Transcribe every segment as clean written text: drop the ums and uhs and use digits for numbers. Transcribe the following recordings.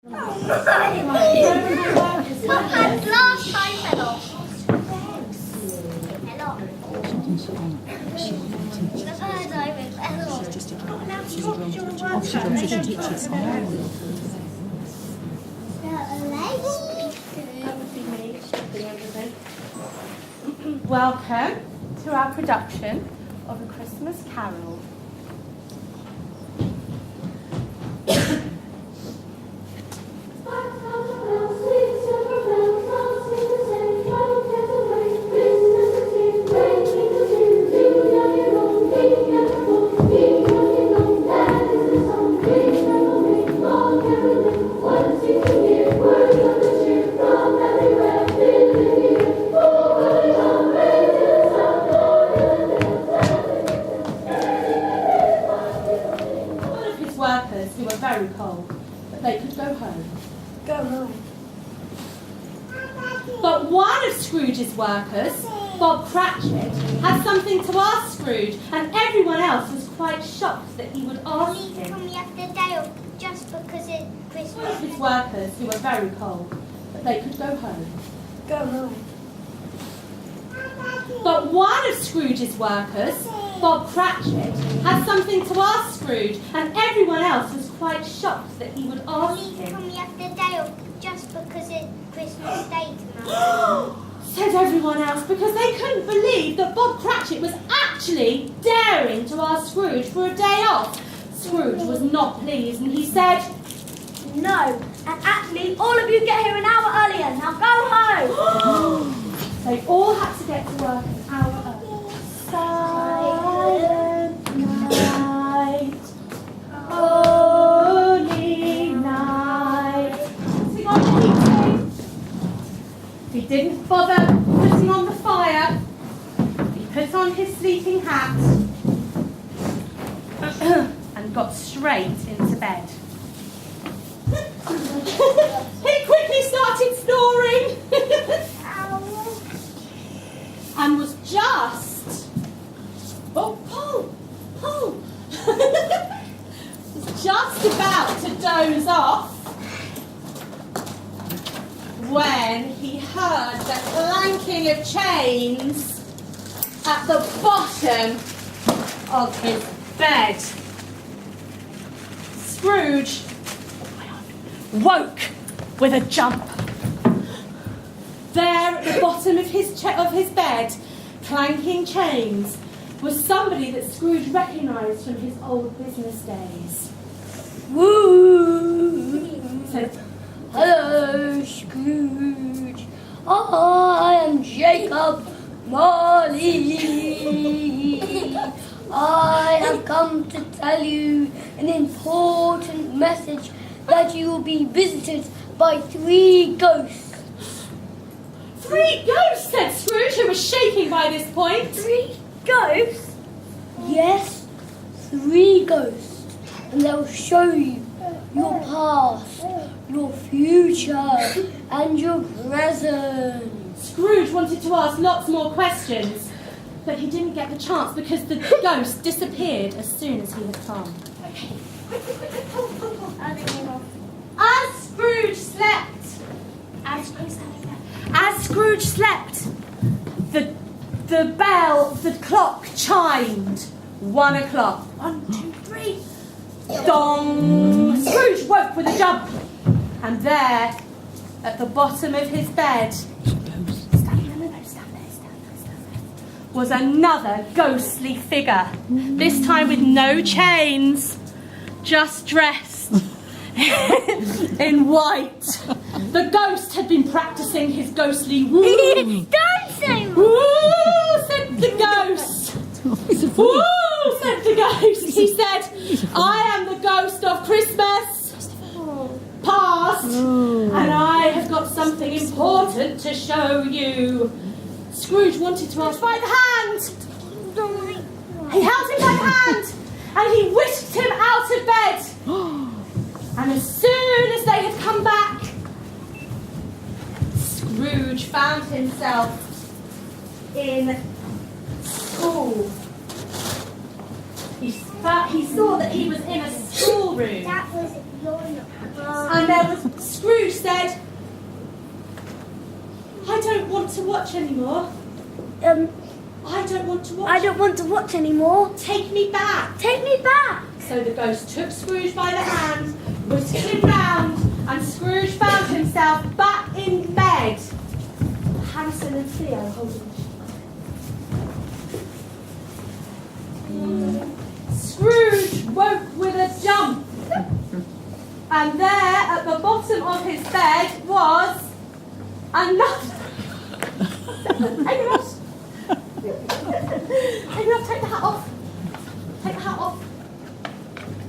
Last time fell off. The first time it fell off. Welcome to our production of A Christmas Carol. Who were very cold, but they could go home. Go home. But one of Scrooge's workers, Bob Cratchit, had something to ask Scrooge, and everyone else was quite shocked that he would ask him. Can we have the day off just because it's Christmas? His workers, who were very cold, but they could go home. Go home. But one of Scrooge's workers, Bob Cratchit, had something to ask Scrooge, and everyone else was quite shocked that he would ask him. Can we have the day off just because it's Christmas Day tonight? Said everyone else, because they couldn't believe that Bob Cratchit was actually daring to ask Scrooge for a day off. Scrooge was not pleased, and he said, No, and actually all of you get here an hour earlier. Now go home. They all had to get to work an hour early. Silent night, holy night. Sing on the heating. He didn't bother putting on the fire. He put on his sleeping hat and got straight into bed. He quickly started snoring and was just was just about to doze off when he heard the clanking of chains at the bottom of his bed. Scrooge woke with a jump. There at the bottom of his bed, clanking chains, was somebody that Scrooge recognised from his old business days. Woo! Said, Hello, Scrooge. I am Jacob Marley. I have come to tell you an important message that you will be visited by 3 ghosts. 3 ghosts, said Scrooge, who was shaking by this point. 3 ghosts? Yes, 3 ghosts. And they'll show you your past, your future, and your present. Scrooge wanted to ask lots more questions, but he didn't get the chance because the ghost disappeared as soon as he had come. As Scrooge slept, the clock chimed 1 o'clock. 1, 2, 3. Dong! Scrooge woke with a jump, and there, at the bottom of his bed, was another ghostly figure. This time with no chains, just dressed in white. The ghost had been practicing his ghostly woo. Don't say Woo, said the ghost. Woo, said the ghost. He said, I am the ghost of Christmas past, and I have got something important to show you. Scrooge wanted to ask by the hand. He held him by the hand, and he whisked him out of bed. And as soon as they had come back, Scrooge found himself in school. He saw that he was in a schoolroom. That was your And there was said, I don't want to watch anymore. I don't want to watch. I don't want to watch anymore. Take me back. Take me back. So the ghost took Scrooge by the hand, whisked him round, and Scrooge found himself back in bed. Harrison and Theo holding Scrooge woke with a jump. And there at the bottom of his bed was another. Take it off. Take it off, take the hat off. Take the hat off.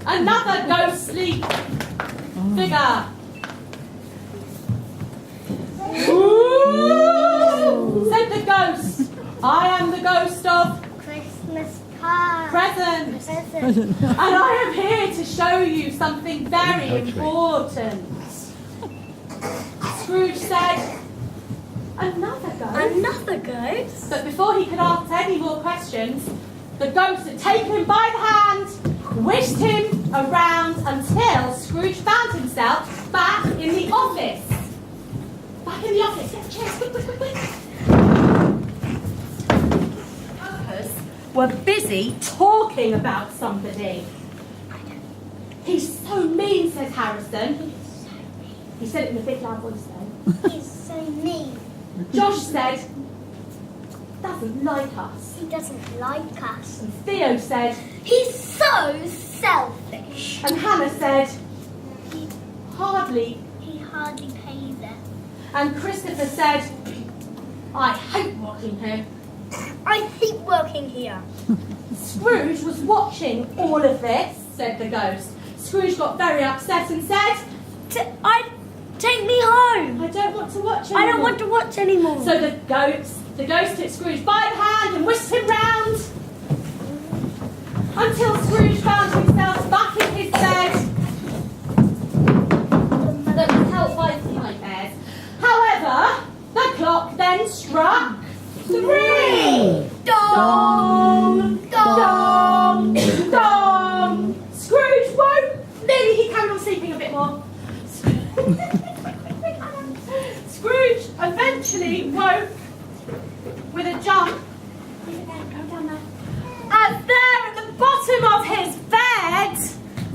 Another ghostly figure. Ooh, said the ghost. I am the ghost of Christmas card. present. And I am here to show you something very important. Scrooge said, another ghost? Another ghost? But before he could ask any more questions, the ghost had taken him by the hand, whisked him around until Scrooge found himself back in the office. Back in the office. Get the chairs, quick, quick, quick, quick. Workers were busy talking about somebody. He's so mean, says Harrison. He said it in a big loud voice though. He's so mean. Josh said, doesn't like us. He doesn't like us. And Theo said, He's so selfish. and Hannah said, He hardly. hardly pays us. And Christopher said, I hate working here. I hate working here. Scrooge was watching all of this, said the ghost. Scrooge got very upset and said, Take me home. I don't want to watch anymore. I don't want to watch anymore. So the ghost took Scrooge by the hand and whisked him round until Scrooge found himself back in his bed that was held by nightmares. However, the clock then struck 3. Dong! Dong! Dong! Scrooge woke. Maybe he carried on sleeping a bit more. Scrooge eventually woke with a jump. Go down there. And there at the bottom of his bed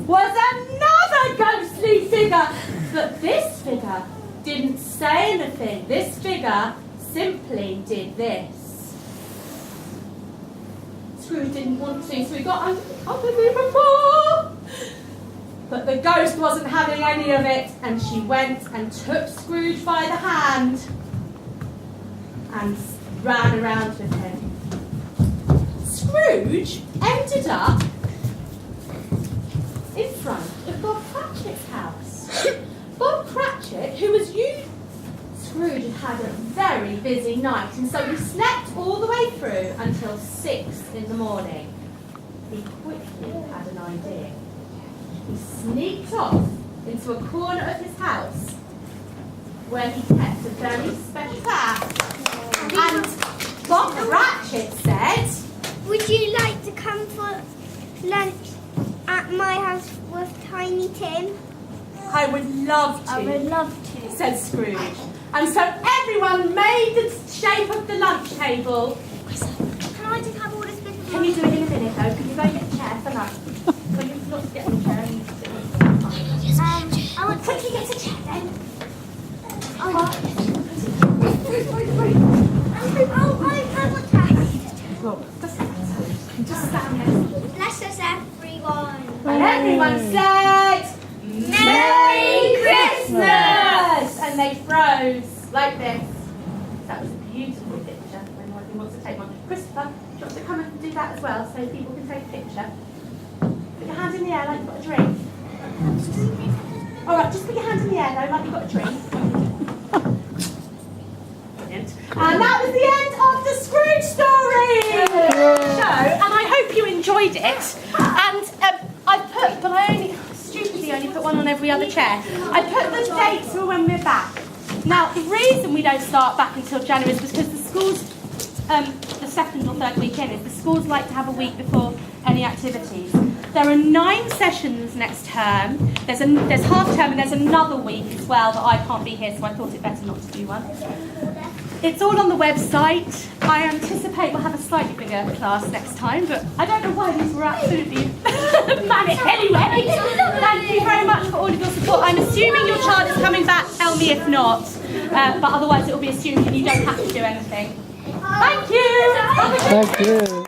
was another ghostly figure. But this figure didn't say anything. This figure simply did this. Scrooge didn't want to, so he got under the cupboard even more. But the ghost wasn't having any of it, and she went and took Scrooge by the hand and ran around with him. Scrooge ended up in front of Bob Cratchit's house. Bob Cratchit, who was Scrooge had a very busy night, and so he slept all the way through until 6 in the morning. He quickly had an idea. He sneaked off into a corner of his house where he kept a very special bag. And Bob Cratchit said, Would you like to come for lunch at my house with Tiny Tim? I would love to. I would love to. Said Scrooge. And so everyone made the shape of the lunch table. Can I just have all this bit? Can you do it in a minute though? Can you go and get a chair for lunch? Well, you've not to get in the chair. You sit on the I want quickly get a chair then. I have a test. Just stand there. Bless us, everyone. And everyone said, Merry Christmas! And they froze like this. That was a beautiful picture. Anyone who wants to take one. Christopher, do you want to come and do that as well so people can take a picture? Put your hand in the air like you've got a drink. Alright, just put your hand in the air though like you've got a drink. Brilliant. And that was the end of the Scrooge story! Show, and I hope you enjoyed it. And I stupidly only put one on every other chair. I put the dates for when we're back. Now, the reason we don't start back until January is because the schools, the second or third weekend is the schools like to have a week before any activities. There are 9 sessions next term. There's half term and there's another week as well that I can't be here, so I thought it better not to do one. It's all on the website. I anticipate we'll have a slightly bigger class next time, but I don't know why these were absolutely manic anyway. Thank you very much for all of your support. I'm assuming your child is coming back. Tell me if not, but otherwise it will be assumed and you don't have to do anything. Thank you. Thank you.